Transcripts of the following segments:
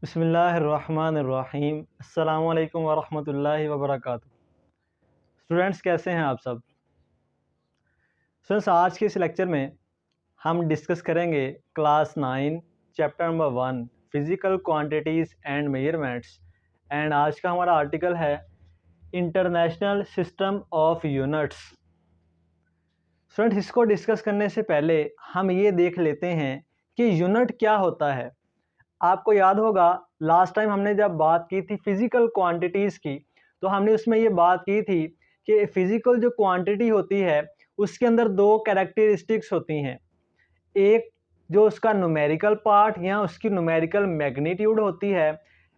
बिस्मिल्लाहिर्रहमानिर्रहीम। अस्सलामुअलैकुम वरहमतुल्लाहि वबरकातुहू। स्टूडेंट्स कैसे हैं आप सब? स्टूडेंट्स आज के इस लेक्चर में हम डिस्कस करेंगे class 9 chapter number 1 physical quantities and measurements. And आज का हमारा आर्टिकल है international system of units. Students इसको डिस्कस करने से पहले हम ये देख लेते हैं कि यूनिट क्या होता है। आपको याद होगा लास्ट टाइम हमने जब बात की थी फिज़िकल क्वांटिटीज़ की, तो हमने उसमें ये बात की थी कि फ़िज़िकल जो क्वांटिटी होती है उसके अंदर दो कैरेक्टरिस्टिक्स होती हैं। एक जो उसका न्यूमेरिकल पार्ट या उसकी न्यूमेरिकल मैग्नीट्यूड होती है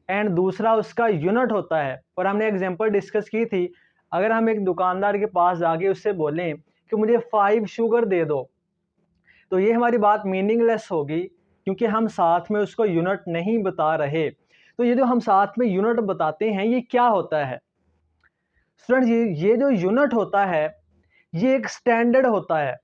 एंड दूसरा उसका यूनिट होता है। और हमने एग्जांपल डिस्कस की थी, अगर हम एक दुकानदार के पास जाके उससे बोलें कि मुझे 5 शुगर दे दो, तो ये हमारी बात मीनिंगलेस होगी क्योंकि हम साथ में उसको यूनिट नहीं बता रहे। तो ये जो हम साथ में यूनिट बताते हैं ये क्या होता है स्टूडेंट? ये जो यूनिट होता है ये एक स्टैंडर्ड होता है।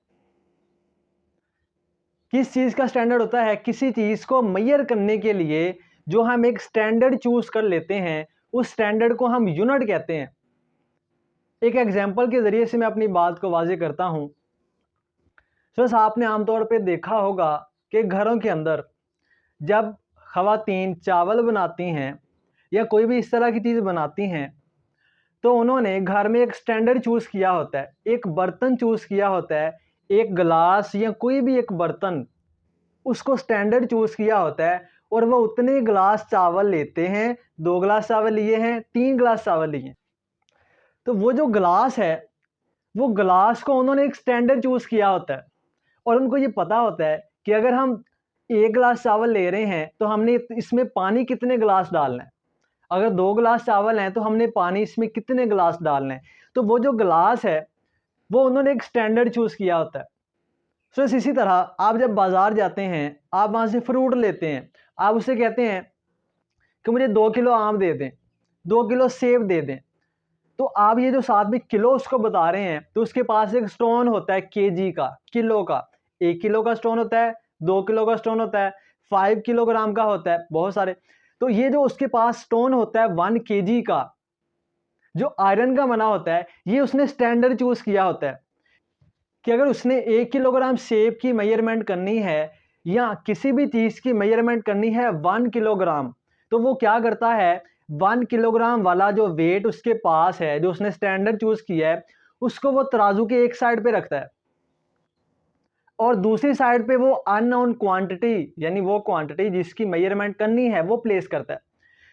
किस चीज़ का स्टैंडर्ड होता है? किसी चीज़ को मेजर करने के लिए जो हम एक स्टैंडर्ड चूज कर लेते हैं उस स्टैंडर्ड को हम यूनिट कहते हैं। एक एग्जांपल के ज़रिए से मैं अपनी बात को वाज़ेह करता हूँ। सर आपने आमतौर पे देखा होगा कि घरों के अंदर जब ख़वातीन चावल बनाती हैं या कोई भी इस तरह की चीज़ बनाती हैं तो उन्होंने घर में एक स्टैंडर्ड चूज़ किया होता है, एक बर्तन चूज़ किया होता है, एक गिलास या कोई भी एक बर्तन उसको स्टैंडर्ड चूज़ किया होता है और वो उतने गिलास चावल लेते हैं। 2 गिलास चावल लिए हैं, 3 गिलास चावल लिए हैं, तो वो जो गिलास है वो गिलास को उन्होंने एक स्टैंडर्ड चूज़ किया होता है और उनको ये पता होता है कि अगर हम 1 गिलास चावल ले रहे हैं तो हमने इसमें पानी कितने गिलास डालना है, अगर 2 गिलास चावल हैं तो हमने पानी इसमें कितने गिलास डालने हैं। तो वो जो गिलास है वो उन्होंने एक स्टैंडर्ड चूज़ किया होता है। सो इसी तरह आप जब बाज़ार जाते हैं, आप वहाँ से फ्रूट लेते हैं, आप उससे कहते हैं कि मुझे 2 किलो आम दे दें, 2 किलो सेब दे दें। तो आप ये जो साथ में किलो उसको बता रहे हैं तो उसके पास एक स्टोन होता है केजी का, किलो का। 1 किलो का स्टोन होता है, 2 किलो का स्टोन होता है, 5 किलोग्राम का होता है, बहुत सारे। तो ये जो उसके पास स्टोन होता है 1 केजी का, जो आयरन का बना होता है, ये उसने स्टैंडर्ड चूज़ किया होता है कि अगर उसने 1 किलोग्राम सेब की मेजरमेंट करनी है या किसी भी चीज़ की मेजरमेंट करनी है 1 किलोग्राम, तो वो क्या करता है 1 किलोग्राम वाला जो वेट उसके पास है, जो उसने स्टैंडर्ड चूज़ किया है, उसको वो तराजू के एक साइड पे रखता है और दूसरी साइड पे वो अननोन क्वांटिटी यानी वो क्वांटिटी जिसकी मेजरमेंट करनी है वो प्लेस करता है।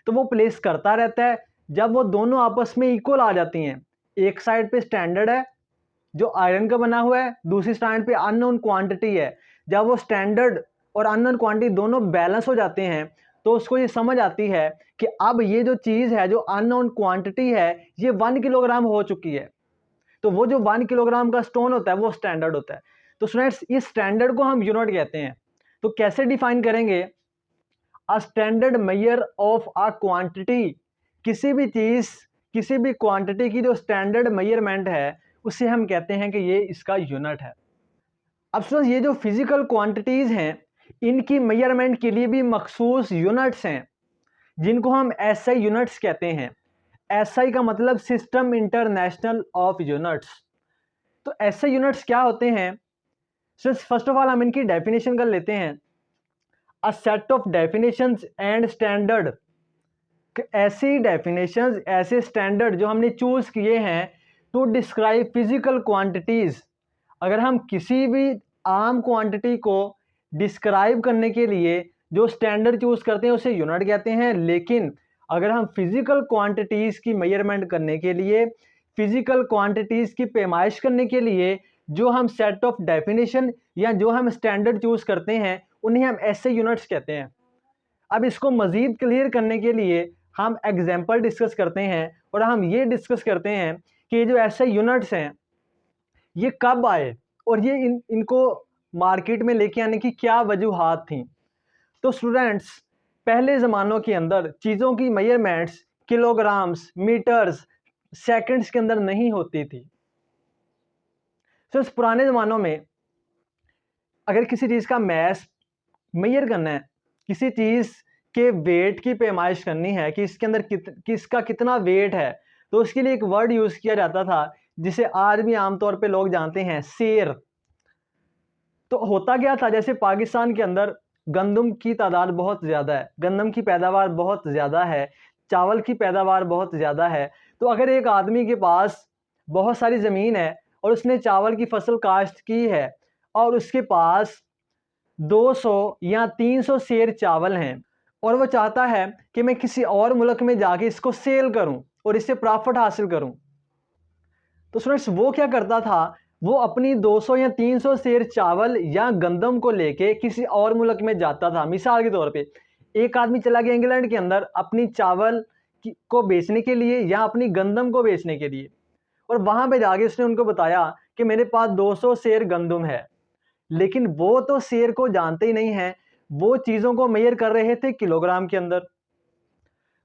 तो वो प्लेस करता रहता है। जब वो दोनों आपस में इक्वल आ जाती हैं, एक साइड पे स्टैंडर्ड है जो आयरन का बना हुआ है, दूसरी साइड पे अननोन क्वांटिटी है। जब वो स्टैंडर्ड और अननोन क्वांटिटी दोनों बैलेंस हो जाते हैं तो उसको ये समझ आती है कि अब ये जो चीज़ है, जो अननोन क्वांटिटी है, ये 1 किलोग्राम हो चुकी है। तो वो जो 1 किलोग्राम का स्टोन होता है वो स्टैंडर्ड होता है। तो स्टूडेंट्स इस स्टैंडर्ड को हम यूनिट कहते हैं। तो कैसे डिफाइन करेंगे? A standard measure of a quantity, किसी भी चीज़, किसी भी क्वांटिटी की जो स्टैंडर्ड मेजरमेंट है उसे हम कहते हैं कि ये इसका यूनिट है। अब स्टूडेंट्स ये जो फिजिकल क्वांटिटीज़ हैं इनकी मेजरमेंट के लिए भी मखसूस यूनिट्स हैं जिनको हम एसआई यूनिट्स कहते हैं। एसआई का मतलब सिस्टम इंटरनेशनल ऑफ यूनिट्स। तो एसआई यूनिट्स क्या होते हैं? सो फर्स्ट ऑफ ऑल हम इनकी डेफिनेशन कर लेते हैं। A set of definitions and standard, ऐसी डेफिनेशंस, ऐसे स्टैंडर्ड जो हमने चूज किए हैं टू डिस्क्राइब फिजिकल क्वांटिटीज। अगर हम किसी भी आम क्वांटिटी को डिस्क्राइब करने के लिए जो स्टैंडर्ड चूज करते हैं उसे यूनिट कहते हैं, लेकिन अगर हम फिजिकल क्वांटिटीज की मेजरमेंट करने के लिए, फिजिकल क्वांटिटीज की पैमाइश करने के लिए जो हम सेट ऑफ डेफिनेशन या जो हम स्टैंडर्ड चूज करते हैं उन्हें हम ऐसे यूनिट्स कहते हैं। अब इसको मज़ीद क्लियर करने के लिए हम एग्जाम्पल डिस्कस करते हैं और हम ये डिस्कस करते हैं कि जो ऐसे यूनिट्स हैं ये कब आए और ये इनको मार्केट में लेके आने की क्या वजूहात थी। तो स्टूडेंट्स पहले ज़मानों के अंदर चीज़ों की मेजरमेंट्स किलोग्राम्स, मीटर्स, सेकंड्स के अंदर नहीं होती थी। तो इस पुराने ज़मानों में अगर किसी चीज़ का मैस मेजर करना है, किसी चीज़ के वेट की पैमाइश करनी है कि इसके अंदर किसका कितना वेट है, तो उसके लिए एक वर्ड यूज़ किया जाता था जिसे आज भी आमतौर पे लोग जानते हैं, सेर। तो होता क्या था, जैसे पाकिस्तान के अंदर गंदम की तादाद बहुत ज़्यादा है, गंदम की पैदावार बहुत ज़्यादा है, चावल की पैदावार बहुत ज़्यादा है। तो अगर एक आदमी के पास बहुत सारी ज़मीन है और उसने चावल की फसल काश्त की है और उसके पास 200 या 300 सेर चावल हैं और वो चाहता है कि मैं किसी और मुल्क में जाके इसको सेल करूं और इससे प्रॉफिट हासिल करूं, तो स्टूडेंट्स वो क्या करता था, वो अपनी 200 या 300 सेर चावल या गंदम को लेके किसी और मुल्क में जाता था। मिसाल के तौर पे एक आदमी चला गया इंग्लैंड के अंदर अपनी चावल को बेचने के लिए या अपनी गंदम को बेचने के लिए, और वहां पे जाके उसने उनको बताया कि मेरे पास 200 सेर गंदम है, लेकिन वो तो सेर को जानते ही नहीं है, वो चीज़ों को मेजर कर रहे थे किलोग्राम के अंदर।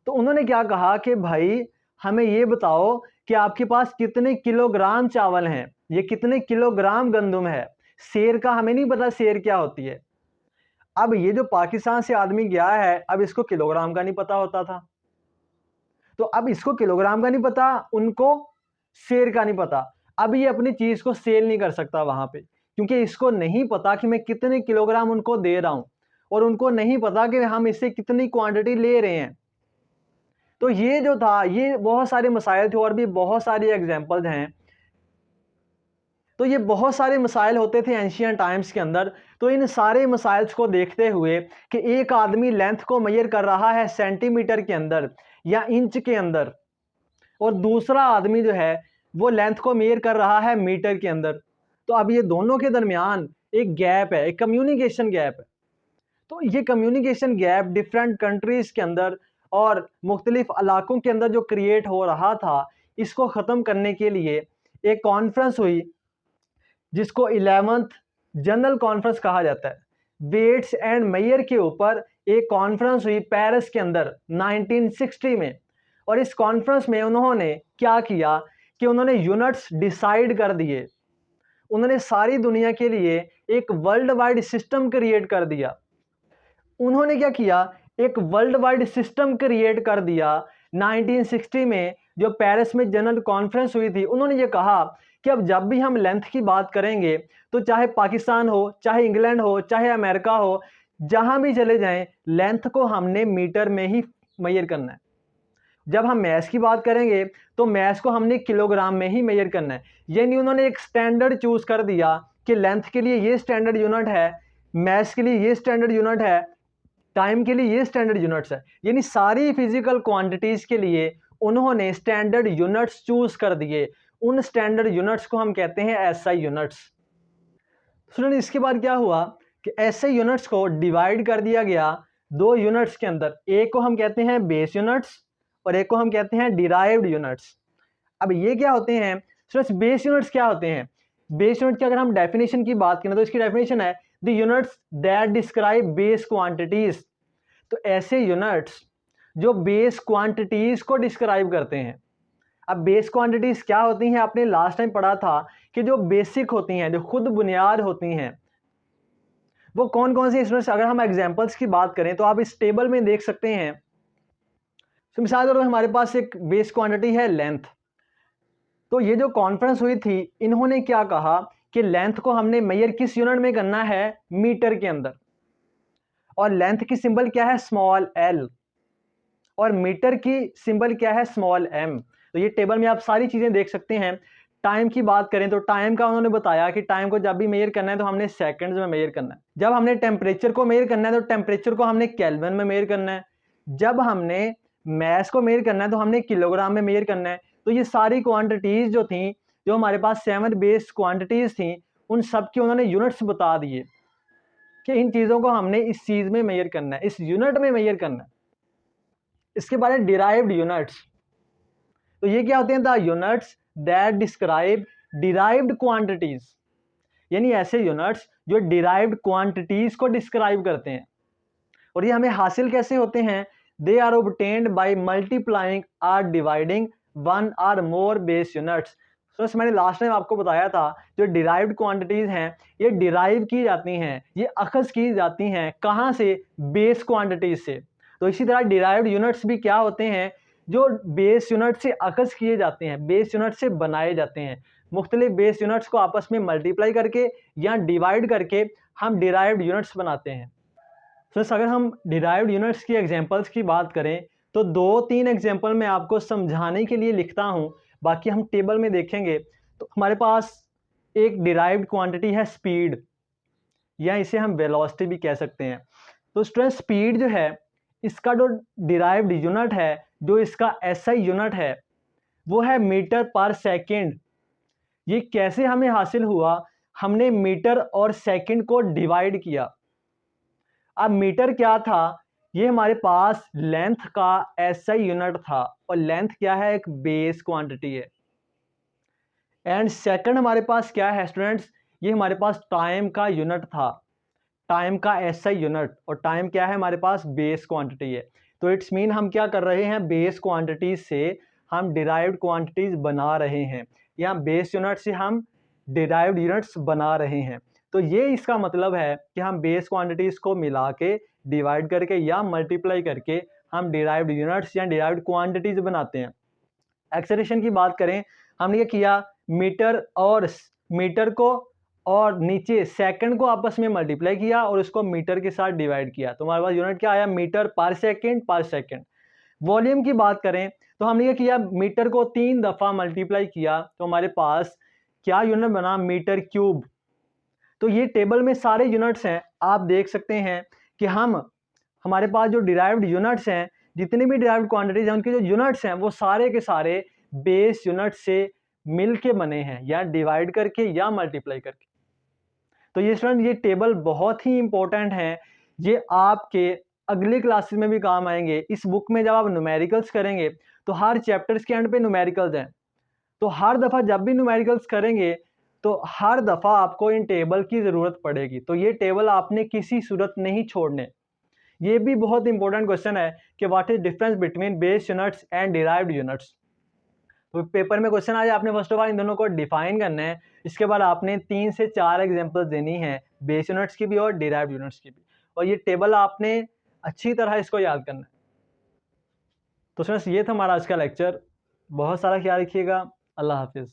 तो उन्होंने क्या कहा कि भाई हमें ये बताओ कि आपके पास कितने किलोग्राम चावल हैं, ये कितने किलोग्राम गंदम है, सेर का हमें नहीं पता सेर क्या होती है। अब ये जो पाकिस्तान से आदमी गया है, अब इसको किलोग्राम का नहीं पता होता था, तो अब इसको किलोग्राम का नहीं पता, उनको सेर का नहीं पता। अब ये अपनी चीज़ को सेल नहीं कर सकता वहां पे, क्योंकि इसको नहीं पता कि मैं कितने किलोग्राम उनको दे रहा हूं और उनको नहीं पता कि हम इससे कितनी क्वांटिटी ले रहे हैं। तो ये जो था, ये बहुत सारे मसाइल थे और भी बहुत सारी एग्जांपल्स हैं। तो ये बहुत सारे मसाइल होते थे एंशियंट टाइम्स के अंदर। तो इन सारे मसाइल्स को देखते हुए कि एक आदमी लेंथ को मेजर कर रहा है सेंटीमीटर के अंदर या इंच के अंदर, और दूसरा आदमी जो है वो लेंथ को मेजर कर रहा है मीटर के अंदर, तो अब ये दोनों के दरमियान एक गैप है, एक कम्युनिकेशन गैप है। तो ये कम्युनिकेशन गैप डिफरेंट कंट्रीज़ के अंदर और मुख्तलिफ इलाकों के अंदर जो क्रिएट हो रहा था, इसको ख़त्म करने के लिए एक कॉन्फ्रेंस हुई जिसको 11th जनरल कॉन्फ्रेंस कहा जाता है। वेट्स एंड मेयर के ऊपर एक कॉन्फ्रेंस हुई पेरिस के अंदर 1960 में, और इस कॉन्फ्रेंस में उन्होंने क्या किया कि उन्होंने यूनिट्स डिसाइड कर दिए। उन्होंने सारी दुनिया के लिए एक वर्ल्ड वाइड सिस्टम क्रिएट कर दिया। उन्होंने क्या किया, एक वर्ल्ड वाइड सिस्टम क्रिएट कर दिया 1960 में, जो पेरिस में जनरल कॉन्फ्रेंस हुई थी। उन्होंने ये कहा कि अब जब भी हम लेंथ की बात करेंगे, तो चाहे पाकिस्तान हो, चाहे इंग्लैंड हो, चाहे अमेरिका हो, जहां भी चले जाएं, लेंथ को हमने मीटर में ही मेजर करना है। जब हम मैस की बात करेंगे तो मैस को हमने किलोग्राम में ही मेजर करना है। यानी उन्होंने एक स्टैंडर्ड चूज कर दिया कि लेंथ के लिए ये स्टैंडर्ड यूनिट है, मैस के लिए ये स्टैंडर्ड यूनिट है, टाइम के लिए ये स्टैंडर्ड यूनिट्स है। यानी सारी फिजिकल क्वांटिटीज के लिए उन्होंने स्टैंडर्ड यूनिट्स चूज कर दिए। उन स्टैंडर्ड यूनिट्स को हम कहते हैं एसआई यूनिट्स। स्टूडेंट, इसके बाद क्या हुआ कि एसआई यूनिट्स को डिवाइड कर दिया गया दो यूनिट्स के अंदर। एक को हम कहते हैं बेस यूनिट्स और एक को हम कहते हैं डिराइव्ड यूनिट्स। अब ये क्या होते हैं स्टूडेंट्स, बेस यूनिट्स क्या होते हैं? बेस यूनिट की अगर हम डेफिनेशन की बात करें तो इसकी डेफिनेशन है the units that describe base quantities. तो ऐसे यूनिट्स जो बेस क्वांटिटीज को डिस्क्राइब करते हैं। अब बेस क्वांटिटीज क्या होती हैं, आपने लास्ट टाइम पढ़ा था कि जो बेसिक होती हैं, जो खुद बुनियाद होती हैं, वो कौन कौन सी स्टूडेंट्स, अगर हम एग्जांपल्स की बात करें तो आप इस टेबल में देख सकते हैं। तो मिसाल के तौर पर हमारे पास एक बेस क्वांटिटी है लेंथ। तो ये जो कॉन्फ्रेंस हुई थी, इन्होंने क्या कहा कि लेंथ को हमने मेजर किस यूनिट में करना है, मीटर के अंदर, और लेंथ की सिंबल क्या है, स्मॉल एल, और मीटर की सिंबल क्या है, स्मॉल एम। तो ये टेबल में आप सारी चीजें देख सकते हैं। टाइम की बात करें तो टाइम का उन्होंने बताया कि टाइम को जब भी मेजर करना है तो हमने सेकंड्स में मेजर करना है। जब हमने टेम्परेचर को मेजर करना है तो टेम्परेचर को हमने केल्विन में मेजर करना है। जब हमने मैस को मेजर करना है तो हमने किलोग्राम में मेजर करना है। तो ये सारी क्वांटिटीज जो थी, जो हमारे पास 7 बेस क्वांटिटीज थी, उन सब के उन्होंने यूनिट्स बता दिए कि इन चीज़ों को हमने इस चीज़ में मेजर करना है, इस यूनिट में मेजर करना है। इसके बाद है डिराइव्ड यूनिट्स। तो ये क्या होते हैं, the units that describe derived quantities, यानी ऐसे यूनिट्स जो डिराइव्ड क्वांटिटीज को डिस्क्राइब करते हैं। और ये हमें हासिल कैसे होते हैं, they are obtained by multiplying or dividing one or more base units. तो मैंने लास्ट टाइम आपको बताया था, जो डिराइव्ड क्वांटिटीज हैं ये डिराइव की जाती हैं, ये अखज़ की जाती हैं कहाँ से, बेस क्वांटिटीज से। तो इसी तरह डिराइव्ड यूनिट्स भी क्या होते हैं, जो बेस यूनिट से अखज़ किए जाते हैं, बेस यूनिट से बनाए जाते हैं। मुख्तलिफ बेस यूनिट्स को आपस में मल्टीप्लाई करके या डिवाइड करके हम डिराइव्ड यूनिट्स बनाते हैं। तो अगर हम डिराइव्ड यूनिट्स की एग्जांपल्स की बात करें तो 2-3 एग्जांपल मैं आपको समझाने के लिए लिखता हूँ, बाकी हम टेबल में देखेंगे। तो हमारे पास एक डिराइव्ड क्वांटिटी है स्पीड, या इसे हम वेलोसिटी भी कह सकते हैं। तो स्टूडेंट स्पीड जो है, इसका जो डिराइव्ड यूनिट है, जो इसका एसआई यूनिट है, वो है मीटर पर सेकंड। ये कैसे हमें हासिल हुआ, हमने मीटर और सेकंड को डिवाइड किया। अब मीटर क्या था, ये हमारे पास लेंथ का एसआई यूनिट था, और लेंथ क्या है, एक बेस क्वांटिटी है। एंड सेकंड हमारे पास क्या है स्टूडेंट्स, ये हमारे पास टाइम का यूनिट था, टाइम का एसआई यूनिट, और टाइम क्या है हमारे पास, बेस क्वांटिटी है। तो इट्स मीन हम क्या कर रहे हैं, बेस क्वांटिटीज से हम डिराइव्ड क्वांटिटीज बना रहे हैं, या बेस यूनिट से हम डिराइव्ड यूनिट्स बना रहे हैं। तो ये इसका मतलब है कि हम बेस क्वांटिटीज को मिला के, डिवाइड करके या मल्टीप्लाई करके हम डिराइव्ड यूनिट्स या डिराइव्ड क्वांटिटीज बनाते हैं। एक्सेलरेशन की बात करें, हमने ये किया, मीटर को और नीचे सेकंड को आपस में मल्टीप्लाई किया और उसको मीटर के साथ डिवाइड किया, तो हमारे पास यूनिट क्या आया, मीटर पर सेकंड। वॉल्यूम की बात करें तो हमने ये किया, मीटर को 3 दफ़ा मल्टीप्लाई किया, तो हमारे पास क्या यूनिट बना, मीटर क्यूब। तो ये टेबल में सारे यूनिट्स हैं, आप देख सकते हैं कि हमारे पास जो डिराइव्ड यूनिट्स हैं, जितने भी डिराइव्ड क्वांटिटीज हैं, उनके जो यूनिट्स हैं वो सारे के सारे बेस यूनिट से मिल के बने हैं, या डिवाइड करके या मल्टीप्लाई करके। तो ये स्टूडेंट, ये टेबल बहुत ही इंपॉर्टेंट है, ये आपके अगले क्लासेस में भी काम आएंगे। इस बुक में जब आप न्यूमेरिकल्स करेंगे तो हर चैप्टर्स के एंड पे न्यूमेरिकल्स हैं, तो हर दफ़ा जब भी न्यूमेरिकल्स करेंगे तो हर दफ़ा आपको इन टेबल की ज़रूरत पड़ेगी। तो ये टेबल आपने किसी सूरत नहीं छोड़ने। ये भी बहुत इंपॉर्टेंट क्वेश्चन है कि what is difference between base units and derived units. तो पेपर में क्वेश्चन आ जाए, आपने फर्स्ट ऑफ ऑल इन दोनों को डिफाइन करना है, इसके बाद आपने 3 से 4 एग्जांपल्स देनी है, बेस यूनिट्स की भी और डिराइव्ड यूनिट्स की भी, और ये टेबल आपने अच्छी तरह इसको याद करना है। तो फ्रेंड्स, ये था हमारा आज का लेक्चर। बहुत सारा ख्याल रखिएगा। अल्लाह हाफिज़।